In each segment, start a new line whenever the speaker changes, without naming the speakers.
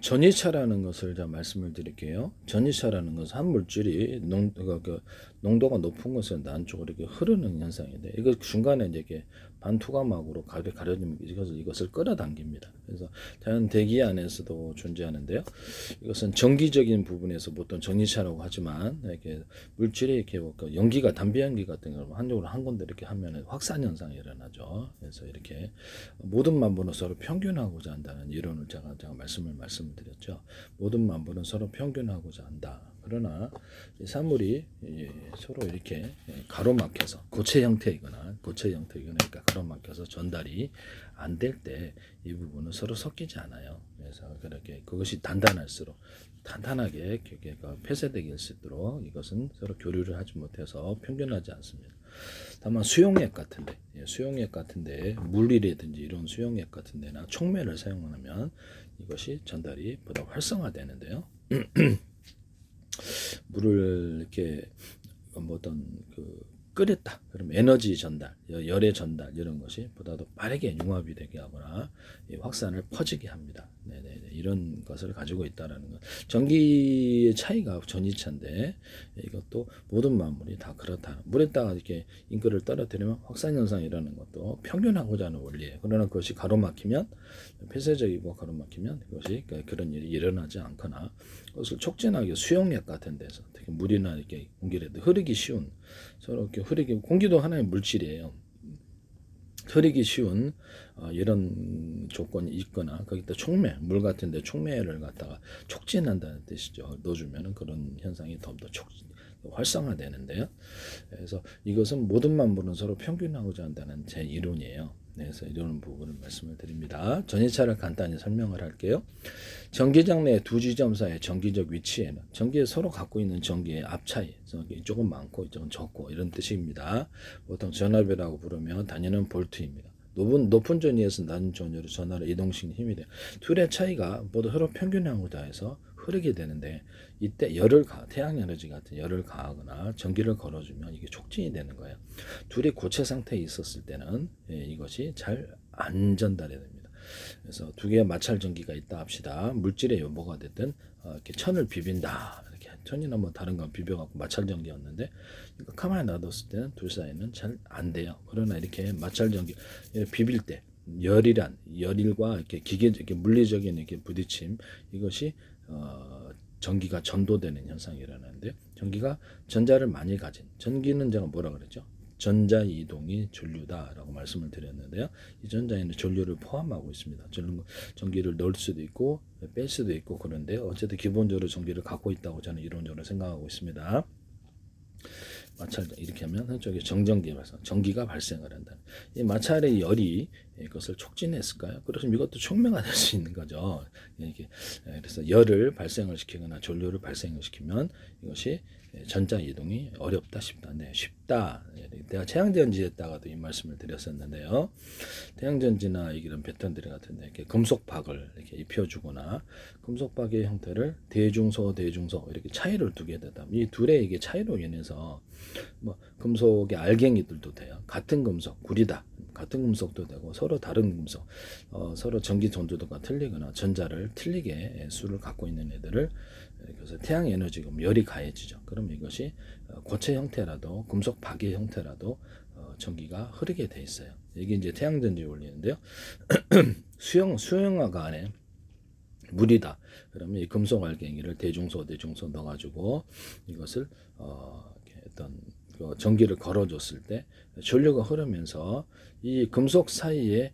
전이차라는 것을 제가 말씀을 드릴게요. 전이차라는 것은 한 물질이 농도가 높은 것은 안쪽으로 이렇게 흐르는 현상인데, 이거 중간에 이제 반투과막으로 가려지면 이것을 끌어당깁니다. 그래서 자연 대기 안에서도 존재하는데요. 이것은 정기적인 부분에서 보통 전이차라고 하지만, 이렇게 물질이 이렇게 연기가 담배 연기 같은 걸 한쪽으로 한 군데 이렇게 하면 확산 현상이 일어나죠. 그래서 이렇게 모든 만물은 서로 평균하고자 한다는 이론을 제가 말씀드렸죠. 모든 만물은 서로 평균하고자 한다. 그러나 이 사물이 서로 이렇게 가로막혀서 고체 형태이거나 그러니까 가로막혀서 전달이 안 될 때 이 부분은 서로 섞이지 않아요. 그래서 그렇게 그것이 단단하게 폐쇄되게 할 수 있도록 이것은 서로 교류를 하지 못해서 평균하지 않습니다. 다만 수용액 같은데 물이라든지 이런 수용액 같은 데나 촉매를 사용하면 이것이 전달이 보다 활성화되는데요. 물을 이렇게 어떤 끓였다. 그럼 에너지 전달, 열의 전달 이런 것이 보다도 빠르게 융합이 되게 하거나 확산을 퍼지게 합니다. 네네네. 이런 것을 가지고 있다라는 것. 전기의 차이가 전이차인데 이것도 모든 만물이 다 그렇다. 물에다가 이렇게 인글을 떨어뜨리면 확산 현상이 일어나는 것도 평균하고자 하는 원리예요. 그러나 그것이 가로막히면 폐쇄적이고 가로막히면 그것이 그런 일이 일어나지 않거나 그것을 촉진하게 수용액 같은 데서 특히 물이나 이렇게 공기라도 흐르기 쉬운 서로 이렇게 공기도 하나의 물질이에요. 흐르기 쉬운 이런 조건이 있거나 거기다 물 같은데 촉매를 갖다가 촉진한다는 뜻이죠. 넣어주면은 그런 현상이 더욱더 활성화되는데요. 그래서 이것은 모든 만물은 서로 평균하고자 한다는 제 이론이에요. 그래서 이런 부분을 말씀을 드립니다. 전이차를 간단히 설명을 할게요. 전기장 내 두 지점 사이의 전기적 위치에는 전기에 서로 갖고 있는 전기의 앞차이, 이쪽은 많고 이쪽은 적고 이런 뜻입니다. 보통 전압이라고 부르면 단위는 볼트입니다. 높은 전위에서 낮은 전위로 전하를 이동시키는 힘이 돼요. 둘의 차이가 모두 서로 평균하고자 해서 흐르게 되는데 이때 태양 에너지 같은 열을 가하거나 전기를 걸어주면 이게 촉진이 되는 거예요. 둘이 고체 상태에 있었을 때는 이것이 잘 안 전달이 됩니다. 그래서 두 개의 마찰 전기가 있다 합시다. 물질의 요보가 됐든 이렇게 천을 비빈다. 이렇게 천이나 뭐 다른 거 비벼갖고 마찰 전기였는데 이거 가만히 놔뒀을 때는 둘 사이는 잘 안 돼요. 그러나 이렇게 마찰 전기 비빌 때 열일과 이렇게 이렇게 물리적인 이렇게 부딪힘 이것이 전기가 전도되는 현상이 일어나는데 전기가 전자를 많이 가진 전기는 제가 뭐라 그랬죠? 전자 이동이 전류다라고 말씀을 드렸는데요. 이 전자에는 전류를 포함하고 있습니다. 전기를 넣을 수도 있고 뺄 수도 있고 그런데 어쨌든 기본적으로 전기를 갖고 있다고 저는 이론적으로 생각하고 있습니다. 마찰 이렇게 하면 한쪽에 전기가 발생을 한다. 이 마찰의 열이 이것을 촉진했을까요? 그렇다면 이것도 촉매가 될 수 있는 거죠. 그래서 열을 발생을 시키거나 전류를 발생을 시키면 이것이 전자 이동이 어렵다 쉽다. 네, 쉽다. 내가 태양전지에다가도 이 말씀을 드렸었는데요. 태양전지나 이런 배터리 같은데 이렇게 금속박을 이렇게 입혀주거나 금속박의 형태를 대중소 이렇게 차이를 두게 되다. 이 둘의 이게 차이로 인해서 뭐 금속의 알갱이들도 돼요. 같은 금속, 구리다. 같은 금속도 되고 서로 다른 금속, 서로 전기 전도도가 틀리거나 전자를 틀리게 수를 갖고 있는 애들을 그래서 태양 에너지가 열이 가해지죠. 그럼 이것이 고체 형태라도 금속 박의 형태라도 전기가 흐르게 돼 있어요. 이게 이제 태양전지 원리인데요. 수용화가 안에 물이다. 그러면 이 금속 알갱이를 대중소 넣어가지고 이것을 어떤 전기를 걸어줬을 때 전류가 흐르면서 이 금속 사이에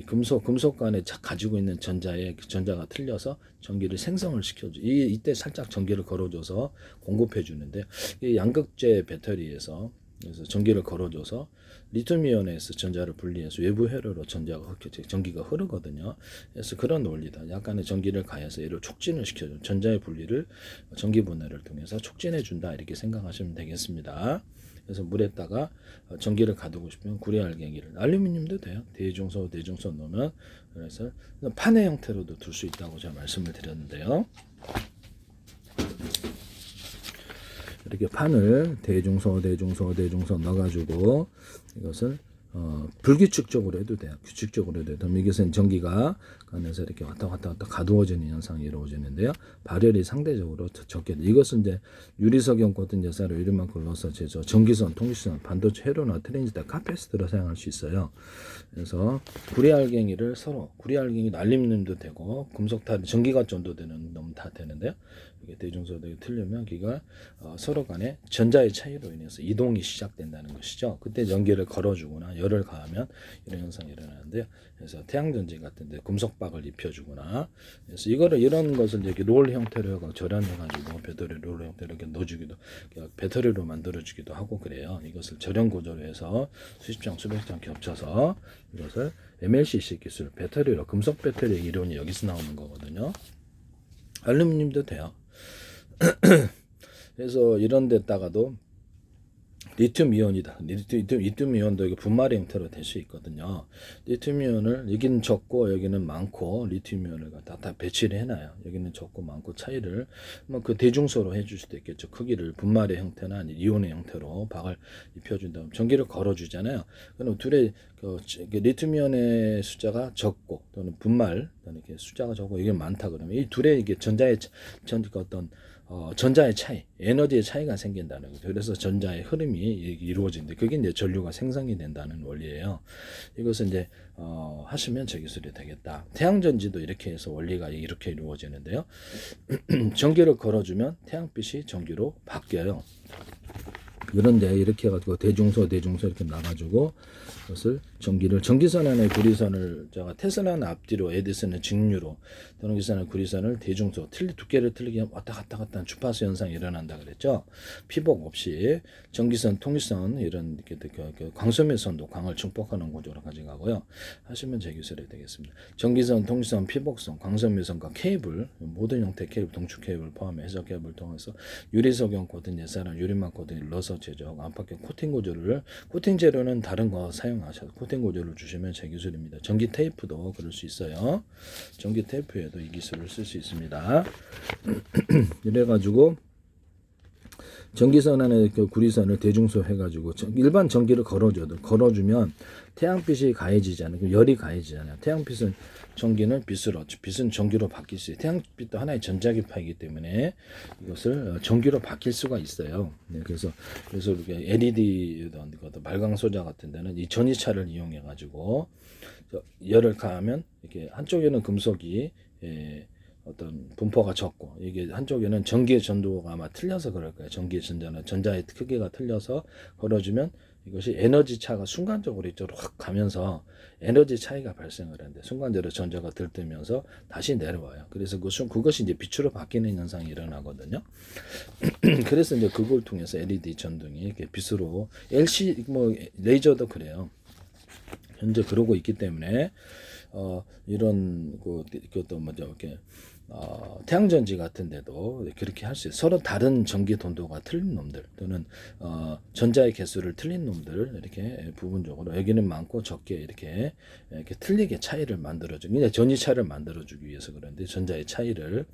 금속 간에 가지고 있는 전자가 틀려서 전기를 생성을 시켜줘. 이때 살짝 전기를 걸어줘서 공급해 주는데 이 양극재 배터리에서 그래서 전기를 걸어줘서 리튬이온에서 전자를 분리해서 외부 회로로 전기가 흐르거든요. 그래서 그런 원리다. 약간의 전기를 가해서 얘를 촉진을 시켜줘. 전자의 분리를 전기 분해를 통해서 촉진해 준다. 이렇게 생각하시면 되겠습니다. 그래서 물에다가 전기를 가두고 싶으면 구리 알갱이를 알루미늄도 돼요. 대중소 넣으면 그래서 판의 형태로도 둘 수 있다고 제가 말씀을 드렸는데요. 이렇게 판을 대중소 넣어가지고 이것을 불규칙적으로 해도 돼요. 규칙적으로 해도 돼요. 이것은 전기가 안에서 이렇게 왔다 갔다 가두어지는 현상이 이루어지는데요. 발열이 상대적으로 적게 돼요. 이것은 이제 유리석용 코튼 제사로 유리만 글로서 제조, 전기선, 통기선, 반도체, 회로나 트랜지스터, 카패시터로 사용할 수 있어요. 그래서 구리알갱이를 서로 구리알갱이 날림님도 되고 금속탈 전기가 전도되는 놈 다 되는데요. 이게 대중소득이 틀리면 기가 서로 간에 전자의 차이로 인해서 이동이 시작된다는 것이죠. 그때 전기를 걸어주거나 열을 가하면 이런 현상이 일어나는데요. 그래서 태양전지 같은데 금속박을 입혀주거나 그래서 이거를 이런 것을 이렇게 롤 형태로 절연해가지고 배터리 롤 형태로 이렇게 넣어주기도 배터리로 만들어주기도 하고 그래요. 이것을 절연 구조로 해서 수십 장 수백 장 겹쳐서 이것을 MLCC 기술 배터리로 금속 배터리 이론이 여기서 나오는 거거든요. 알루미늄도 돼요. 그래서 이런 데다가도 리튬 이온이다. 리튬 이온도 이게 분말의 형태로 될 수 있거든요. 리튬 이온을 여기는 적고 여기는 많고 리튬 이온을 다 배치를 해놔요. 여기는 적고 많고 차이를 뭐 그 대중소로 해줄 수도 있겠죠. 크기를 분말의 형태나 이온의 형태로 박을 입혀준다면 전기를 걸어주잖아요. 그럼 둘의 그 리튬 이온의 숫자가 적고 또는 분말 또는 이렇게 숫자가 적고 이게 많다 그러면 이 둘의 이게 전자의 어떤 전자의 차이, 에너지의 차이가 생긴다는 거죠. 그래서 전자의 흐름이 이루어지는데 그게 이제 전류가 생성이 된다는 원리예요. 이것은 이제 하시면 저 기술이 되겠다. 태양전지도 이렇게 해서 원리가 이렇게 이루어지는데요. 전기를 걸어주면 태양빛이 전기로 바뀌어요. 그런데 이렇게 해가지고 대중소 이렇게 나가지고 그것을 전기선 안에 구리선을 테슬라는 앞뒤로 에디슨은 직류로 전기선의 구리선을 대중소 두께를 틀리게 왔다 갔다 하는 주파수 현상이 일어난다 그랬죠. 피복 없이 전기선, 통기선 이런 광소매선도 광을 증폭하는 구조로 가져가고요. 하시면 제 기술이 되겠습니다. 전기선, 통기선, 피복선, 광소매선과 케이블 모든 형태의 케이블, 동축 케이블 포함해 해저 케이블을 통해서 유리석용 코팅 예사랑 유리막 코팅을 넣어서 제조 안팎의 코팅 구조를 코팅 재료는 다른 거 사용하셔서 코팅 구조를 주시면 제 기술입니다. 전기 테이프도 그럴 수 있어요. 전기 테이프에도 이 기술을 쓸 수 있습니다. 이래가지고 전기선 안에 그 구리선을 대중소 해가지고 일반 전기를 걸어주면 태양빛이 가해지잖아요. 열이 가해지잖아요. 태양빛은 전기는 빛은 전기로 바뀔 수 있어요. 태양빛도 하나의 전자기파이기 때문에 이것을 전기로 바뀔 수가 있어요. 네, 그래서 이렇게 LED 발광 소자 같은 데는 이 전이차를 이용해 가지고 열을 가하면 이렇게 한쪽에는 금속이 어떤 분포가 적고 이게 한쪽에는 전기의 전도가 아마 틀려서 그럴 거예요. 전기의 전자의 크기가 틀려서 걸어주면 이것이 에너지 차가 순간적으로 이쪽으로 확 가면서 에너지 차이가 발생을 하는데 순간적으로 전자가 들뜨면서 다시 내려와요. 그래서 그것이 이제 빛으로 바뀌는 현상이 일어나거든요. 그래서 이제 그걸 통해서 LED 전등이 이렇게 빛으로 LCD 레이저도 그래요. 현재 그러고 있기 때문에 이런 그것도 이렇게 태양전지 같은 데도 그렇게 할 수 있어요. 서로 다른 전기 돈도가 틀린 놈들 또는 전자의 개수를 틀린 놈들을 이렇게 부분적으로 여기는 많고 적게 이렇게 틀리게 차이를 만들어주기 그냥 전이차를 만들어주기 위해서 그런데 전자의 차이를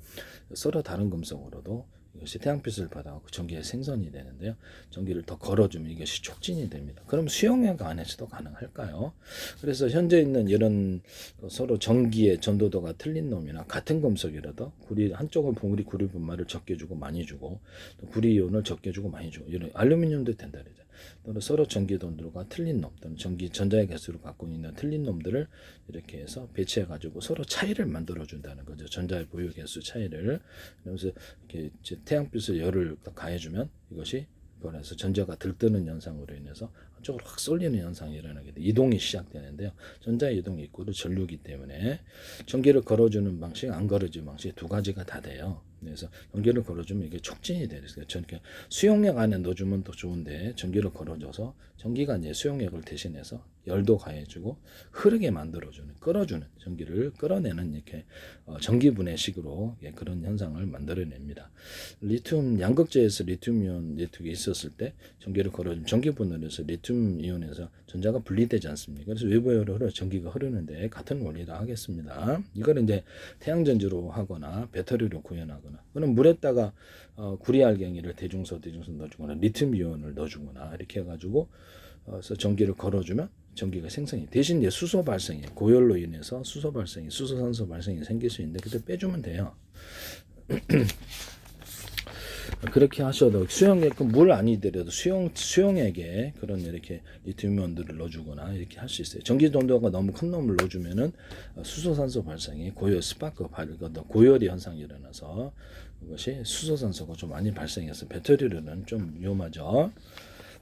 서로 다른 금속으로도 이것이 태양빛을 받아갖고 전기가 생성이 되는데요. 전기를 더 걸어주면 이것이 촉진이 됩니다. 그럼 수용액 안에서도 가능할까요? 그래서 현재 있는 이런 서로 전기의 전도도가 틀린 놈이나 같은 금속이라도 한쪽은 구리 분말을 적게 주고 많이 주고 또 구리 이온을 적게 주고 많이 주고 이런 알루미늄도 된다 그러죠. 또는 서로 전기 돈도가 틀린 놈 또는 전자의 개수를 갖고 있는 틀린 놈들을 이렇게 해서 배치해 가지고 서로 차이를 만들어 준다는 거죠. 전자의 보유 개수 차이를. 그래서 이렇게 태양빛을 열을 가해주면 이것이 그래서 전자가 들뜨는 현상으로 인해서 한쪽으로 확 쏠리는 현상이 일어나게 돼 이동이 시작되는데요. 전자의 이동이 있고 전류이기 때문에 전기를 걸어주는 방식, 안 걸어주는 방식 두 가지가 다 돼요. 그래서 전기를 걸어주면 이게 촉진이 돼요. 수용액 안에 넣어주면 더 좋은데 전기를 걸어줘서 전기가 이제 수용액을 대신해서 열도 가해주고 흐르게 만들어주는, 끌어주는 전기를 끌어내는 이렇게 전기분해식으로 그런 현상을 만들어냅니다. 리튬 양극재에서 리튬이온 네트워크가 있었을 때 전기를 걸어주면 전기분해에서 리튬 이온에서 전자가 분리되지 않습니까? 그래서 외부로 전기가 흐르는데 같은 원리라 하겠습니다. 이걸 이제 태양전지로 하거나 배터리로 구현하거나 그럼 물에다가 구리알갱이를 대중소 넣어주거나 리튬 이온을 넣어주거나 이렇게 해가지고 그래서 전기를 걸어주면 전기가 생성이 대신 이제 수소 발생이 고열로 인해서 수소 발생이 수소산소 발생이 생길 수 있는데 그때 빼주면 돼요. 그렇게 하셔도 수용액 물 아니더라도 수용액에 그런 이렇게 리튬이온들을 넣어주거나 이렇게 할 수 있어요. 전기 전도가 너무 큰 놈을 넣어주면은 수소산소 발생이 고열 스파크 고열이 현상이 일어나서 그것이 수소산소가 좀 많이 발생해서 배터리로는 좀 위험하죠.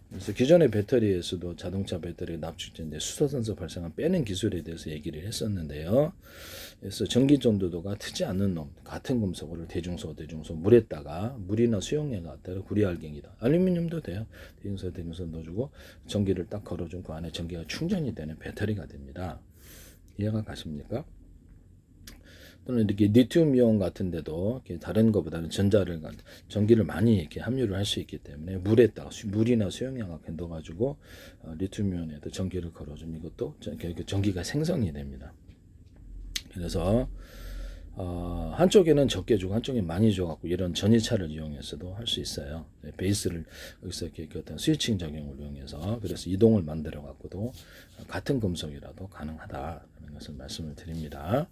그래서 기존의 배터리에서도 자동차 배터리 납축제인데 수소산소 발생을 빼는 기술에 대해서 얘기를 했었는데요. 그래서 전기 전도도가 트지 않는 놈 같은 금속을 대중소 물에다가 물이나 수용액 같은 구리알갱이다 알루미늄도 돼요. 대중소 넣어주고 전기를 딱 걸어준 그 안에 전기가 충전이 되는 배터리가 됩니다. 이해가 가십니까? 또는 이렇게 리튬이온 같은데도 다른 것보다는 전기를 많이 이렇게 함유를 할 수 있기 때문에 물에다가 물이나 수용액 같은 거 넣어가지고 리튬이온에도 전기를 걸어주면 이것도 전기가 생성이 됩니다. 그래서 한쪽에는 적게 주고 한쪽에 많이 줘갖고 이런 전이차를 이용해서도 할 수 있어요. 베이스를 여기서 이렇게 어떤 스위칭 작용을 이용해서 그래서 이동을 만들어 갖고도 같은 금속이라도 가능하다는 것을 말씀을 드립니다.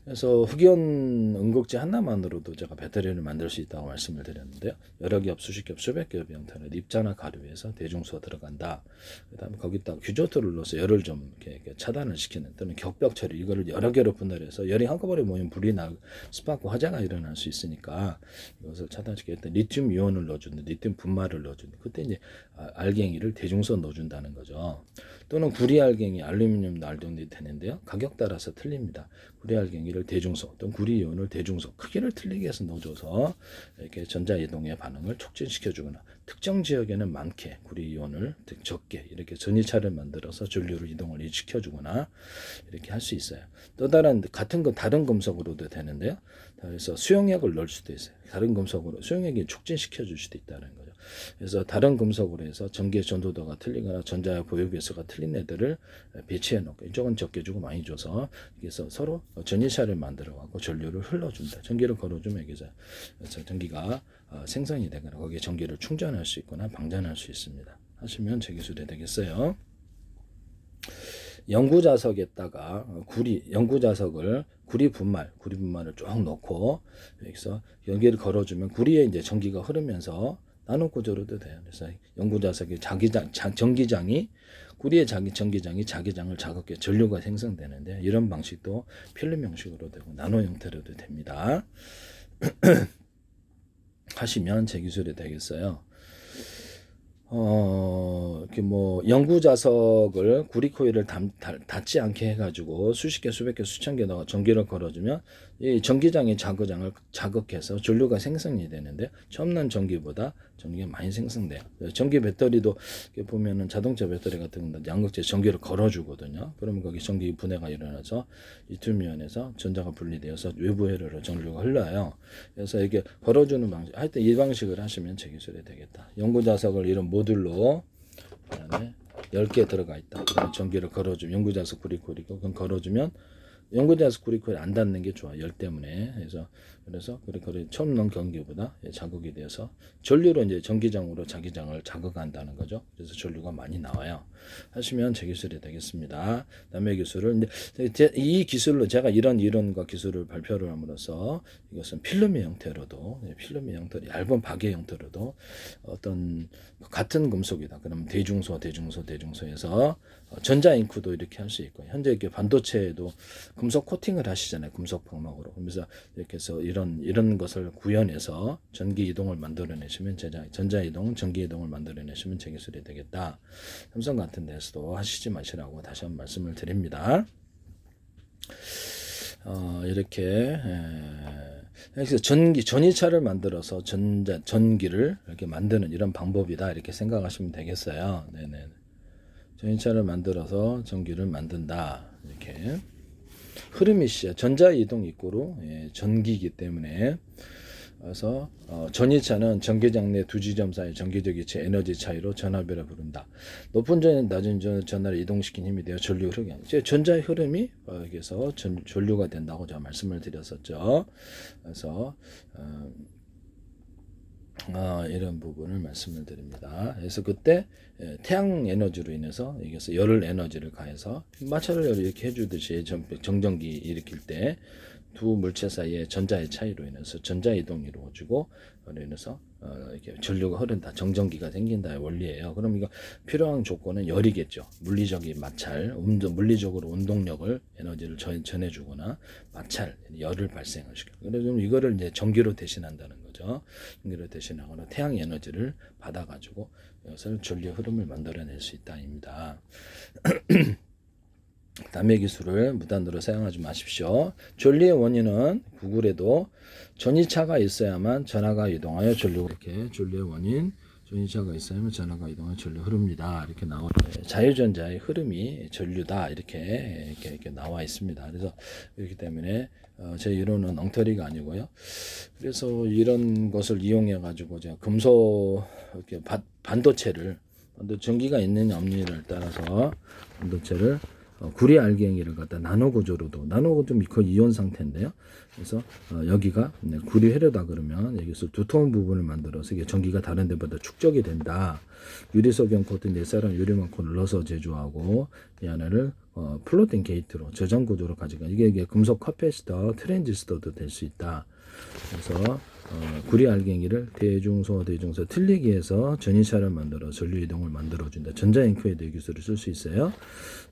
그래서 흑연 음극재 하나만으로도 제가 배터리를 만들 수 있다고 말씀을 드렸는데요. 여러 겹, 수십 겹, 수백 겹의 형태로 입자나 가루에서 대중소가 들어간다. 그다음에 거기다 규조토를 넣어서 열을 좀 이렇게 차단을 시키는 또는 격벽 처리 이거를 여러 개로 분할해서 열이 한꺼번에 모이면 불이 나 스파크 화재가 일어날 수 있으니까 이것을 차단시키겠다. 리튬 이온을 넣어주는 리튬 분말을 넣어주는 그때 이제 알갱이를 대중소 넣어준다는 거죠. 또는 구리알갱이 알루미늄 알갱이 되는데요. 가격 따라서 틀립니다. 구리알갱이를 대중소 또는 구리이온을 대중소 크기를 틀리게 해서 넣어줘서 이렇게 전자이동의 반응을 촉진시켜주거나 특정 지역에는 많게 구리이온을 적게 이렇게 전이차를 만들어서 전류를 이동을 시켜주거나 이렇게 할 수 있어요. 또 같은 건 다른 금속으로도 되는데요. 그래서 수용액을 넣을 수도 있어요. 다른 금속으로 수용액이 촉진시켜 줄 수도 있다는 거죠. 그래서 다른 금속으로 해서 전기의 전도도가 틀리거나 전자의 보유계수가 틀린 애들을 배치해 놓고 이쪽은 적게 주고 많이 줘서 그래서 서로 전이차를 만들어 갖고 전류를 흘러준다. 전기를 걸어주면 그래서 전기가 생성이 되거나 거기에 전기를 충전할 수 있거나 방전할 수 있습니다. 하시면 제 기술이 되겠어요. 연구자석에다가 연구자석을 구리 분말을 쭉 넣고 여기서 연기를 걸어주면 구리에 이제 전기가 흐르면서 나노 구조로도 돼요. 그래서 연구자석의 전기장이 구리의 전기장이 자기장을 자극해 전류가 생성되는데 이런 방식도 필름 형식으로 되고 나노 형태로도 됩니다. 하시면 제 기술이 되겠어요. 이렇게 연구자석을 구리코일을 닿지 않게 해가지고 수십 개, 수백 개, 수천 개 넣어 전기를 걸어주면 이 전기장의 자극해서 전류가 생성이 되는데 처음 난 전기보다 전기가 많이 생성돼요. 전기 배터리도 보면은 자동차 배터리 같은 건 양극재 전기를 걸어주거든요. 그러면 거기 전기 분해가 일어나서 리튬이온에서 전자가 분리되어서 외부 회로로 전류가 흘러요. 그래서 이렇게 걸어주는 방식, 하여튼 이 방식을 하시면 제 기술이 되겠다. 연구자석을 이런 모듈로 그다음에 10개 들어가 있다. 그다음에 전기를 걸어주면 연구자석 구리코일이고 그건 걸어주면 연구자석 구리코일 안 닿는 게 좋아 열 때문에. 그래서 구리코일 처음 넣은 전기보다 자극이 돼서 전류로 이제 전기장으로 자기장을 자극한다는 거죠. 그래서 전류가 많이 나와요. 하시면 제 기술이 되겠습니다. 남의 기술을 이제 이 기술로 제가 이런 이론과 기술을 발표를 함으로써 이것은 필름의 형태로도 얇은 박의 형태로도 어떤 같은 금속이다. 그러면 대중소에서 전자잉크도 이렇게 할 수 있고 현재 이렇게 반도체에도 금속 코팅을 하시잖아요. 금속 방막으로. 그래서 이렇게 해서 이런 것을 구현해서 전기 이동을 만들어내시면 전자 이동, 전기 이동을 만들어내시면 제 기술이 되겠다. 삼성 같은 데서도 하시지 마시라고 다시 한번 말씀을 드립니다. 이렇게 그래서 전이차를 만들어서 전기를 이렇게 만드는 이런 방법이다 이렇게 생각하시면 되겠어요. 네네. 전이차를 만들어서 전기를 만든다 이렇게. 흐름이 전자 이동 이꼬로 전기이기 때문에 그래서 전이차는 전기장 내 두 지점 사이 전기적 이체 에너지 차이로 전압이라 부른다. 높은 전에 낮은 전하를 이동시킨 힘이 되어 전류 흐르게 하는. 전자의 흐름이 여기서 전류가 된다고 제가 말씀을 드렸었죠. 그래서 이런 부분을 말씀을 드립니다. 그래서 그때 태양 에너지로 인해서 여기서 열 에너지를 가해서 마찰을 이렇게 해주듯이 정전기 일으킬 때 두 물체 사이의 전자의 차이로 인해서 전자 이동이 이루어지고 그로 인해서 이렇게 전류가 흐른다, 정전기가 생긴다의 원리예요. 그럼 이거 필요한 조건은 열이겠죠. 물리적인 마찰, 물리적으로 운동력을 에너지를 전해주거나 마찰, 열을 발생을 시켜. 그래서 이거를 이제 전기로 대신한다는 거죠. 전기로 대신하거나 태양 에너지를 받아가지고 이것을 전류 흐름을 만들어낼 수 있다입니다. 남의 기술을 무단으로 사용하지 마십시오. 전류의 원인은 구글에도 전이차가 있어야만 전하가 이동하여 전류, 이렇게 전류의 원인 전이차가 있어야만 전하가 이동하여 전류 흐릅니다. 이렇게 나와 자유전자의 흐름이 전류다 이렇게 나와 있습니다. 그래서 그렇기 때문에 제 이론은 엉터리가 아니고요. 그래서 이런 것을 이용해 가지고 제가 금속 이렇게 반도체를 전기가 있느냐 없느냐를 따라서 반도체를 구리 알갱이를 갖다 나노 구조로도, 나노 구조 미코 이온 상태인데요. 그래서 여기가 구리 회로다 그러면 여기서 두터운 부분을 만들어서 이게 전기가 다른 데보다 축적이 된다. 유리석용 코트 4사람 유리만코를 넣어서 제조하고 이 하나를 플로팅 게이트로 저장 구조로 가져가. 이게 금속 카패시터, 트랜지스터도 될 수 있다. 그래서 구리 알갱이를 대중소 틀리기 해서 전이차를 만들어 전류 이동을 만들어준다. 전자잉크에도 이 기술을 쓸 수 있어요.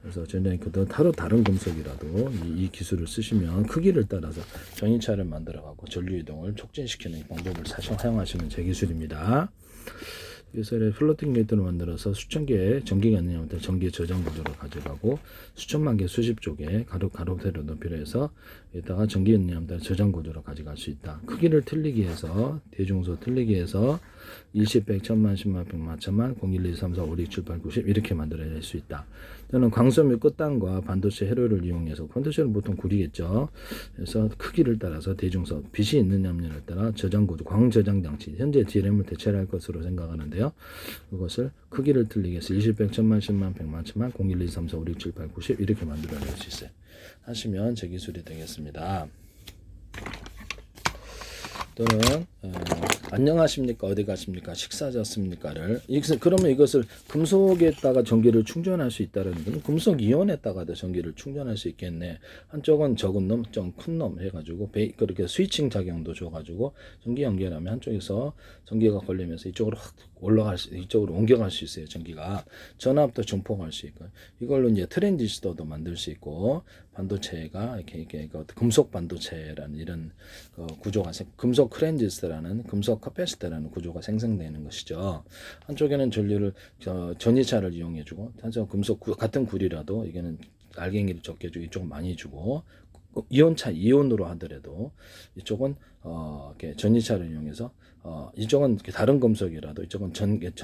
그래서 전자잉크도 다른 금속이라도 이 기술을 쓰시면 크기를 따라서 전이차를 만들어갖고 전류 이동을 촉진시키는 방법을 사용하시면 제 기술입니다. 그래서 플로팅 게이트를 만들어서 수천 개의 전기가 있느냐부터 전기 저장 구조로 가져가고 수천만 개 수십 쪽에 가로세로 높이를 해서 여기다가 전기 있느냐부터 저장 구조로 가져갈 수 있다. 크기를 틀리기 해서 대중소 틀리기 해서 일십, 백, 천만, 십만, 백만, 천만, 0, 1, 2, 3, 4, 5, 6, 7, 8, 90 이렇게 만들어낼 수 있다. 저는 광섬유 끝단과 반도체 회로를 이용해서 반도체는 보통 구리겠죠. 그래서 크기를 따라서 대중소 빛이 있느냐 없느냐에 따라 저장 구조, 광저장 장치 현재 DRAM을 대체할 것으로 생각하는데요. 그것을 크기를 틀리게 해서 20, 100, 천만, 10만, 100만, 천만, 0, 1, 2, 3, 4, 5, 6, 7, 8, 90 이렇게 만들어낼 수 있어요. 하시면 제 기술이 되겠습니다. 또는 안녕하십니까 어디 가십니까 식사하셨습니까를 그러면 이것을 금속에다가 전기를 충전할 수 있다는 건 금속 이온에다가도 전기를 충전할 수 있겠네. 한쪽은 적은 놈, 좀 큰 놈 해가지고 그렇게 스위칭 작용도 줘가지고 전기 연결하면 한쪽에서 전기가 걸리면서 이쪽으로 확 이쪽으로 옮겨갈 수 있어요. 전기가 전압도 증폭할 수 있고 이걸로 이제 트랜지스터도 만들 수 있고 반도체가 이렇게 금속 반도체라는 이런 구조가 금속 트랜지스터라는 금속 카패시터라는 구조가 생성되는 것이죠. 한쪽에는 전류를 전이차를 이용해주고 한쪽 금속 같은 구리라도 이게는 알갱이를 적게 주고 이쪽은 많이 주고 이온으로 하더라도 이쪽은 이렇게 전이차를 이용해서 이쪽은 다른 금속이라도 이쪽은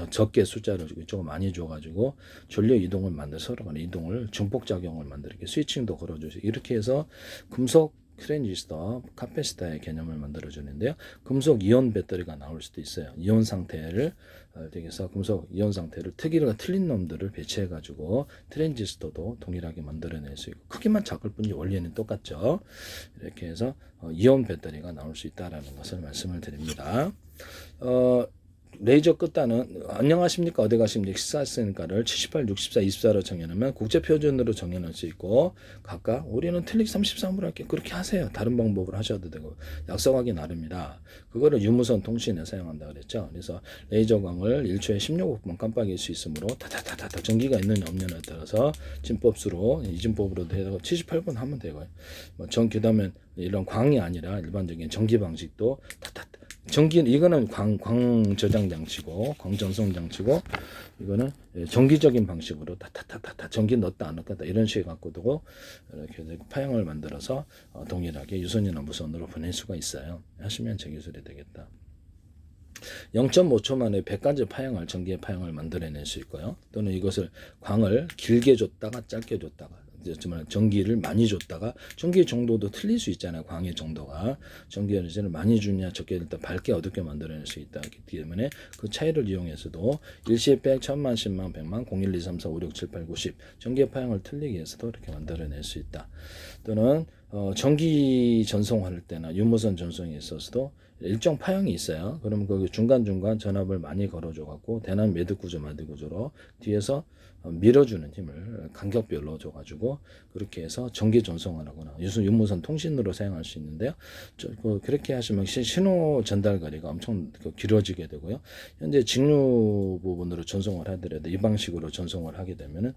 적게 숫자를 주고 이쪽은 많이 줘가지고 전류 이동을 만들 서로 간의 이동을 증폭 작용을 만들어 이렇게 스위칭도 걸어주시고 이렇게 해서 금속 트랜지스터, 카패시터의 개념을 만들어주는데요. 금속 이온 배터리가 나올 수도 있어요. 이온 상태를 여기서 금속 이온 상태를 크기가 틀린 놈들을 배치해가지고 트랜지스터도 동일하게 만들어낼 수 있고 크기만 작을 뿐이지 원리는 똑같죠. 이렇게 해서 이온 배터리가 나올 수 있다라는 것을 말씀을 드립니다. 레이저 끝단은 안녕하십니까 어디 가십니까 식사하십니까를 78, 64, 24로 정해놓으면 국제표준으로 정해놓을 수 있고 각각 우리는 틀리기 33으로 할게 그렇게 하세요. 다른 방법으로 하셔도 되고 약속하기 나름이다. 그거를 유무선 통신에 사용한다 그랬죠. 그래서 레이저광을 1초에 16번 깜빡일 수 있으므로 다다다다 전기가 있느냐 없느냐에 따라서 진법수로 이진법으로도 해서 78번 하면 되고요. 그다음에 이런 광이 아니라 일반적인 전기 방식도 다다다 전기 이거는 광 저장 장치고 광 전송 장치고 이거는 정기적인 방식으로 다다다다 전기 넣었다 안 넣었다 이런 식의 갖고도 이렇게 파형을 만들어서 동일하게 유선이나 무선으로 보낼 수가 있어요. 하시면 제 기술이 되겠다. 0.5초 만에 100가지 파형을 전기의 파형을 만들어낼 수 있고요. 또는 이것을 광을 길게 줬다가 짧게 줬다가 정말 전기를 많이 줬다가 전기 정도도 틀릴 수 있잖아요. 광의 정도가 전기 에너지를 많이 주냐 적게 일단 밝게 어둡게 만들어낼 수 있다. 그렇기 때문에 그 차이를 이용해서도 일시, 백, 천만, 십만, 백만, 0, 1, 2, 3, 4, 5, 6, 7, 8, 90 전기의 파형을 틀리기 위해서도 이렇게 만들어낼 수 있다. 또는 전기 전송할 때나 유무선 전송에 있어서도 일정 파형이 있어요. 그러면 그 중간중간 전압을 많이 걸어줘 갖고 대난 매듭 구조 마디 구조로 뒤에서 밀어주는 힘을 간격별로 줘가지고 그렇게 해서 전기 전송을 하거나 유무선 통신으로 사용할 수 있는데요. 그렇게 하시면 신호 전달 거리가 엄청 길어지게 되고요. 현재 직류 부분으로 전송을 하더라도 이 방식으로 전송을 하게 되면은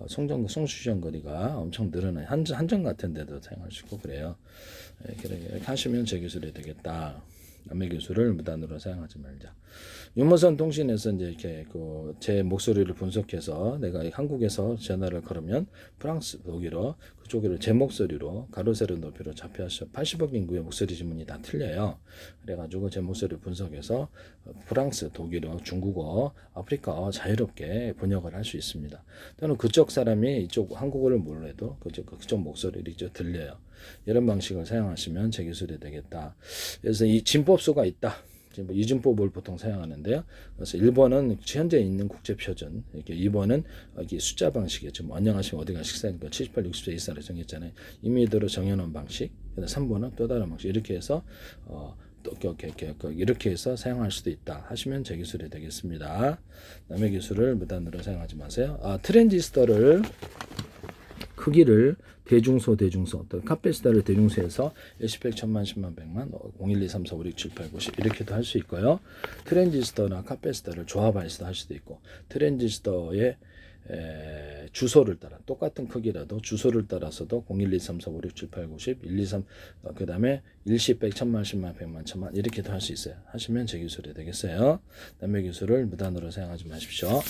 송수시간 거리가 엄청 늘어나요. 한전 같은 데도 사용할 수 있고 그래요. 이렇게 하시면 제 기술이 되겠다. 남의 기술을 무단으로 사용하지 말자. 유무선 통신에서 이제 이렇게 제 목소리를 분석해서 내가 한국에서 전화를 걸으면 프랑스, 독일어 그쪽으로 제 목소리로 가로 세로 높이로 잡혀서 80억 인구의 목소리 지문이 다 틀려요. 그래가지고 제 목소리를 분석해서 프랑스, 독일어, 중국어, 아프리카어 자유롭게 번역을 할 수 있습니다. 또는 그쪽 사람이 이쪽 한국어를 몰라도 그쪽 목소리를 이제 들려요. 이런 방식을 사용하시면 제 기술이 되겠다. 그래서 이 진법수가 있다. 이진법을 보통 사용하는데요. 그래서 1번은 현재 있는 국제표준, 이렇게 2번은 여기 숫자 방식이에요. 지금 안녕하시면 어디가 식사니까 78, 60세 이상을 정했잖아요. 임의대로 정해놓은 방식. 3번은 또 다른 방식. 이렇게 해서 이렇게 해서 사용할 수도 있다 하시면 제 기술이 되겠습니다. 남의 기술을 무단으로 사용하지 마세요. 트랜지스터를 크기를 대중소 또 카페시터를 대중소에서 1, 100, 1000만, 10만, 100만, 0, 1, 2, 3, 4, 5, 6, 7, 8, 9, 10 이렇게도 할 수 있고요. 트랜지스터나 카페시터를 조합해서 할 수도 있고 트랜지스터의 주소를 따라 똑같은 크기라도 주소를 따라서도 0, 1, 2, 3, 4, 5, 6, 7, 8, 9, 10, 1, 2, 3 그 다음에 1, 10, 100, 1000만, 10만, 100만, 1000만 이렇게도 할 수 있어요. 하시면 제 기술이 되겠어요. 남의 기술을 무단으로 사용하지 마십시오.